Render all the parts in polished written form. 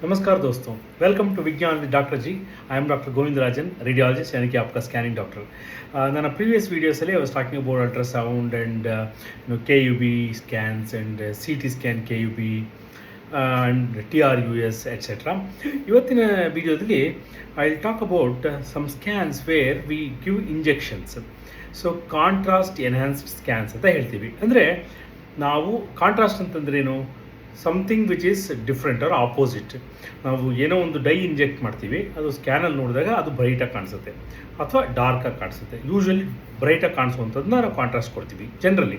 नमस्कार दोस्तों, welcome to Vigyan with doctor G. I am doctor Govindarajan, radiologist यानी कि आपका स्कैनिंग डॉक्टर. ನನ್ನ ಪ್ರೀವಿಯಸ್ ವೀಡಿಯೋಸಲ್ಲಿ I was talking about ultrasound and K U B scans and C T scan K U B and T R U S etcetera. ಇವತ್ತಿನ ವಿಡಿಯೋದಲ್ಲಿ I will talk about some scans where we give injections. So contrast enhanced scans ಅಂತ ಹೇಳ್ತೀವಿ. ಅಂದರೆ ನಾವು contrast ಅಂತಂದ್ರೇನು, something which is different R opposite. ನಾವು ಏನೋ ಒಂದು ಡೈ ಇಂಜೆಕ್ಟ್ ಮಾಡ್ತೀವಿ, ಅದು ಸ್ಕ್ಯಾನಲ್ಲಿ ನೋಡಿದಾಗ ಅದು ಬ್ರೈಟಾಗಿ ಕಾಣಿಸುತ್ತೆ ಅಥವಾ ಡಾರ್ಕಾಗಿ ಕಾಣಿಸುತ್ತೆ. ಯೂಶ್ವಲಿ ಬ್ರೈಟಾಗಿ ಕಾಣಿಸುವಂಥದ್ದನ್ನ ನಾವು ಕಾಂಟ್ರಾಸ್ಟ್ ಕೊಡ್ತೀವಿ ಜನರಲಿ.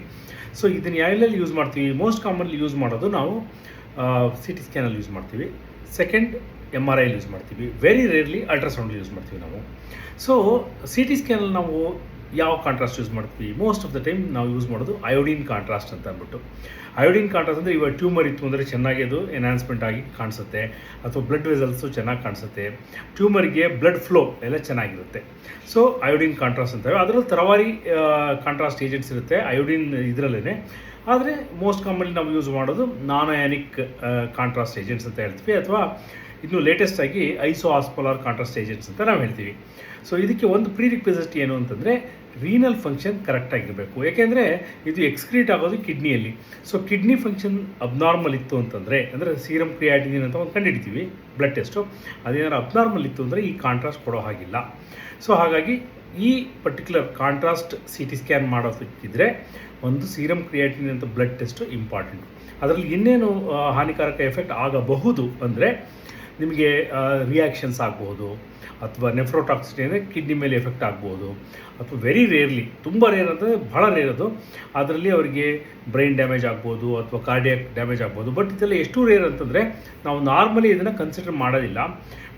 ಸೊ ಇದನ್ನು ಎಲ್ಲೆಲ್ಲಿ ಯೂಸ್ ಮಾಡ್ತೀವಿ? ಮೋಸ್ಟ್ ಕಾಮನ್ಲಿ ಯೂಸ್ ಮಾಡೋದು ನಾವು ಸಿ ಟಿ ಸ್ಕ್ಯಾನಲ್ಲಿ ಯೂಸ್ ಮಾಡ್ತೀವಿ, ಸೆಕೆಂಡ್ ಎಮ್ ಆರ್ ಐಲಿ ಯೂಸ್ ಮಾಡ್ತೀವಿ, ವೆರಿ ರೇರ್ಲಿ ಅಲ್ಟ್ರಾಸೌಂಡಲ್ಲಿ ಯೂಸ್ ಮಾಡ್ತೀವಿ ನಾವು. ಸೊ ಸಿ ಟಿ ಸ್ಕ್ಯಾನಲ್ಲಿ ನಾವು ಯಾವ ಕಾಂಟ್ರಾಸ್ಟ್ ಯೂಸ್ ಮಾಡ್ತೀವಿ? ಮೋಸ್ಟ್ ಆಫ್ ದ ಟೈಮ್ ನಾವು ಯೂಸ್ ಮಾಡೋದು ಅಯೋಡಿನ್ ಕಾಂಟ್ರಾಸ್ಟ್ ಅಂತ ಅಂದ್ಬಿಟ್ಟು. ಅಯೋಡಿನ್ ಕಾಂಟ್ರಾಸ್ಟ್ ಅಂದರೆ ಇವಾಗ ಟ್ಯೂಮರ್ ಇತ್ತು ಅಂದರೆ ಚೆನ್ನಾಗಿ ಅದು ಎನ್ಹಾನ್ಸ್ಮೆಂಟ್ ಆಗಿ ಕಾಣಿಸುತ್ತೆ, ಅಥವಾ ಬ್ಲಡ್ ವೆಸಲ್ಸು ಚೆನ್ನಾಗಿ ಕಾಣಿಸುತ್ತೆ, ಟ್ಯೂಮರ್ಗೆ ಬ್ಲಡ್ ಫ್ಲೋ ಎಲ್ಲ ಚೆನ್ನಾಗಿರುತ್ತೆ. ಸೊ ಅಯೋಡಿನ್ ಕಾಂಟ್ರಾಸ್ಟ್ ಅಂತೇವೆ. ಅದರಲ್ಲಿ ತರವಾರಿ ಕಾಂಟ್ರಾಸ್ಟ್ ಏಜೆಂಟ್ಸ್ ಇರುತ್ತೆ ಅಯೋಡಿನ್ ಇದರಲ್ಲೇ. ಆದರೆ ಮೋಸ್ಟ್ ಕಾಮನ್ಲಿ ನಾವು ಯೂಸ್ ಮಾಡೋದು ನಾನ್ ಅಯಾನಿಕ್ ಕಾಂಟ್ರಾಸ್ಟ್ ಏಜೆಂಟ್ಸ್ ಅಂತ ಹೇಳ್ತೀವಿ, ಅಥವಾ ಇನ್ನು ಲೇಟೆಸ್ಟ್ ಆಗಿ ಐಸೋಆಸ್ಪೋಲಾರ್ ಕಾಂಟ್ರಾಸ್ಟ್ ಏಜೆಂಟ್ಸ್ ಅಂತ ನಾವು ಹೇಳ್ತೀವಿ. ಸೊ ಇದಕ್ಕೆ ಒಂದು ಪ್ರೀರಿಕ್ವಿಸಿಟ್ ಏನು ಅಂತಂದರೆ ರೀನಲ್ ಫಂಕ್ಷನ್ ಕರೆಕ್ಟಾಗಿರಬೇಕು. ಯಾಕೆಂದರೆ ಇದು ಎಕ್ಸ್ಕ್ರೀಟ್ ಆಗೋದು ಕಿಡ್ನಿಯಲ್ಲಿ. ಸೊ ಕಿಡ್ನಿ ಫಂಕ್ಷನ್ ಅಬ್ನಾರ್ಮಲ್ ಇತ್ತು ಅಂತಂದರೆ, ಅಂದರೆ ಸೀರಮ್ ಕ್ರಿಯಾಟಿನಿನ್ ಅಂತ ಒಂದು ಕಂಡುಹಿಡಿತೀವಿ ಬ್ಲಡ್ ಟೆಸ್ಟು, ಅದೇನಾದ್ರು ಅಬ್ನಾರ್ಮಲ್ ಇತ್ತು ಅಂದರೆ ಈ ಕಾಂಟ್ರಾಸ್ಟ್ ಕೊಡೋ ಹಾಗಿಲ್ಲ. ಸೊ ಹಾಗಾಗಿ ಈ particular contrast C T scan ಮಾಡೋದಕ್ಕಿದ್ರೆ ಒಂದು ಸೀರಮ್ ಕ್ರಿಯಾಟಿನಿನ್ ಅಂತ ಬ್ಲಡ್ ಟೆಸ್ಟು ಇಂಪಾರ್ಟೆಂಟ್. ಅದರಲ್ಲಿ ಇನ್ನೇನು ಹಾನಿಕಾರಕ ಎಫೆಕ್ಟ್ ಆಗಬಹುದು ಅಂದರೆ ನಿಮಗೆ ರಿಯಾಕ್ಷನ್ಸ್ ಆಗಬಹುದು, ಅಥವಾ ನೆಫ್ರೋಟಾಕ್ಸಿಟಿ ಅಂದರೆ ಕಿಡ್ನಿ ಮೇಲೆ ಎಫೆಕ್ಟ್ ಆಗ್ಬೋದು, ಅಥವಾ ವೆರಿ ರೇರ್ಲಿ, ತುಂಬ ರೇರ್ ಅಂದರೆ ಭಾಳ ರೇರ್ ಅದು, ಅದರಲ್ಲಿ ಅವರಿಗೆ ಬ್ರೈನ್ ಡ್ಯಾಮೇಜ್ ಆಗ್ಬೋದು ಅಥವಾ ಕಾರ್ಡಿಯಾಕ್ ಡ್ಯಾಮೇಜ್ ಆಗ್ಬೋದು. ಬಟ್ ಇದೆಲ್ಲ ಎಷ್ಟು ರೇರ್ ಅಂತಂದರೆ ನಾವು ನಾರ್ಮಲಿ ಇದನ್ನು ಕನ್ಸಿಡರ್ ಮಾಡೋದಿಲ್ಲ,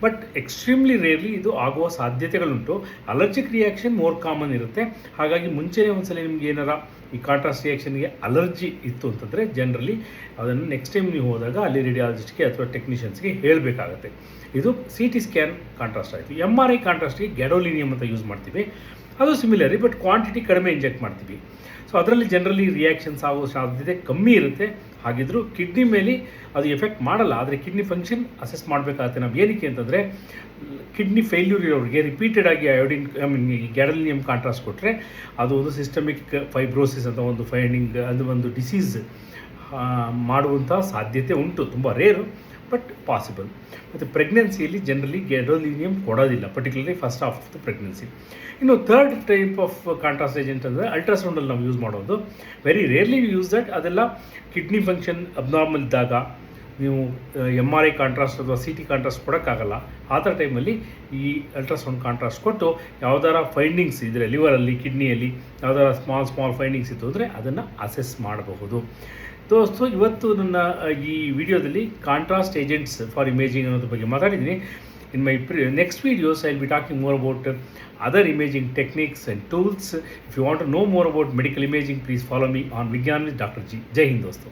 ಬಟ್ ಎಕ್ಸ್ಟ್ರೀಮ್ಲಿ ರೇರ್ಲಿ ಇದು ಆಗುವ ಸಾಧ್ಯತೆಗಳುಂಟು. ಅಲರ್ಜಿಕ್ ರಿಯಾಕ್ಷನ್ ಮೋರ್ ಕಾಮನ್ ಇರುತ್ತೆ. ಹಾಗಾಗಿ ಮುಂಚೆನೇ ಒಂದ್ಸಲ ನಿಮ್ಗೆ ಏನಾರ ಈ ಕಾಂಟ್ರಾಸ್ಟ್ ರಿಯಾಕ್ಷನ್ಗೆ ಅಲರ್ಜಿ ಇತ್ತು ಅಂತಂದರೆ ಜನರಲಿ ಅದನ್ನು ನೆಕ್ಸ್ಟ್ ಟೈಮ್ ನೀವು ಹೋದಾಗ ಅಲ್ಲಿ ರೇಡಿಯಾಲಜಿಸ್ಟ್ಗೆ ಅಥವಾ ಟೆಕ್ನಿಷಿಯನ್ಸ್ಗೆ ಹೇಳಬೇಕಾಗತ್ತೆ. ಇದು ಸಿ ಟಿ ಸ್ಕ್ಯಾನ್ ಕಾಂಟ್ರಾಸ್ಟ್ ಆಯಿತು. ಎಮ್ ಆರ್ ಐ ಕಾಂಟ್ರಾಸ್ಟ್ಗೆ ಗ್ಯಾಡೋಲಿನಿಯಮ್ ಅಂತ ಯೂಸ್ ಮಾಡ್ತೀವಿ. ಅದು ಸಿಮಿಲರಿ, ಬಟ್ ಕ್ವಾಂಟಿಟಿ ಕಡಿಮೆ ಇಂಜೆಕ್ಟ್ ಮಾಡ್ತೀವಿ. ಸೊ ಅದರಲ್ಲಿ ಜನರಲಿ ರಿಯಾಕ್ಷನ್ಸ್ ಆಗೋ ಸಾಧ್ಯತೆ ಕಮ್ಮಿ ಇರುತ್ತೆ. ಹಾಗಿದ್ದರೂ ಕಿಡ್ನಿ ಮೇಲೆ ಅದು ಎಫೆಕ್ಟ್ ಮಾಡಲ್ಲ, ಆದರೆ ಕಿಡ್ನಿ ಫಂಕ್ಷನ್ ಅಸೆಸ್ ಮಾಡಬೇಕಾಗುತ್ತೆ ನಾವು. ಏನಕ್ಕೆ ಅಂತಂದರೆ ಕಿಡ್ನಿ ಫೇಲ್ಯೂರ್ ಇರೋರಿಗೆ ರಿಪೀಟೆಡ್ ಆಗಿ ಅಯೋಡಿನ್ ಗ್ಯಾಡೋಲಿನಿಯಮ್ ಕಾಂಟ್ರಾಸ್ಟ್ ಕೊಟ್ಟರೆ ಅದು ಒಂದು ಸಿಸ್ಟಮಿಕ್ ಫೈಬ್ರೋಸಿಸ್ ಅಂತ ಒಂದು ಫೈಂಡಿಂಗ್, ಅದು ಒಂದು ಡಿಸೀಸ್ ಮಾಡುವಂಥ ಸಾಧ್ಯತೆ ಉಂಟು. ತುಂಬ ರೇರು, ಬಟ್ ಪಾಸಿಬಲ್. ಮತ್ತು ಪ್ರೆಗ್ನೆನ್ಸಿಯಲ್ಲಿ ಜನರಲಿ ಗ್ಯಾಡೋಲಿನಿಯಮ್ ಕೊಡೋದಿಲ್ಲ, particularly first half of the pregnancy. ಇನ್ನು third type of contrast agent ಅಂದರೆ ಅಲ್ಟ್ರಾಸೌಂಡಲ್ಲಿ ನಾವು ಯೂಸ್ ಮಾಡೋದು. Very rarely use that. ಅದೆಲ್ಲ ಕಿಡ್ನಿ ಫಂಕ್ಷನ್ ಅಬ್ನಾರ್ಮಲ್ ಇದ್ದಾಗ ನೀವು ಎಮ್ ಆರ್ ಐ ಕಾಂಟ್ರಾಸ್ಟ್ ಅಥವಾ ಸಿ ಟಿ ಕಾಂಟ್ರಾಸ್ಟ್ ಕೊಡೋಕ್ಕಾಗಲ್ಲ. ಆ ಥರ ಟೈಮಲ್ಲಿ ಈ ಅಲ್ಟ್ರಾಸೌಂಡ್ ಕಾಂಟ್ರಾಸ್ಟ್ ಕೊಟ್ಟು ಯಾವುದಾರ ಫೈಂಡಿಂಗ್ಸ್ ಇದ್ದರೆ ಲಿವರಲ್ಲಿ, ಕಿಡ್ನಿಯಲ್ಲಿ ಯಾವುದಾರ ಸ್ಮಾಲ್ ಫೈಂಡಿಂಗ್ಸ್ ಇತ್ತು ಅಂದರೆ ಅದನ್ನು ಅಸೆಸ್ ಮಾಡಬಹುದು. ಸೊ ಇವತ್ತು ನನ್ನ ಈ ವಿಡಿಯೋದಲ್ಲಿ ಕಾಂಟ್ರಾಸ್ಟ್ ಏಜೆಂಟ್ಸ್ ಫಾರ್ ಇಮೇಜಿಂಗ್ ಅನ್ನೋದ್ರ ಬಗ್ಗೆ ಮಾತಾಡಿದ್ದೀನಿ. In my next videos I will be talking more about other imaging techniques and tools. If you want to know more about medical imaging, please follow me on Vigyan with doctor G. Jai Hind ದೋಸ್ತೋ.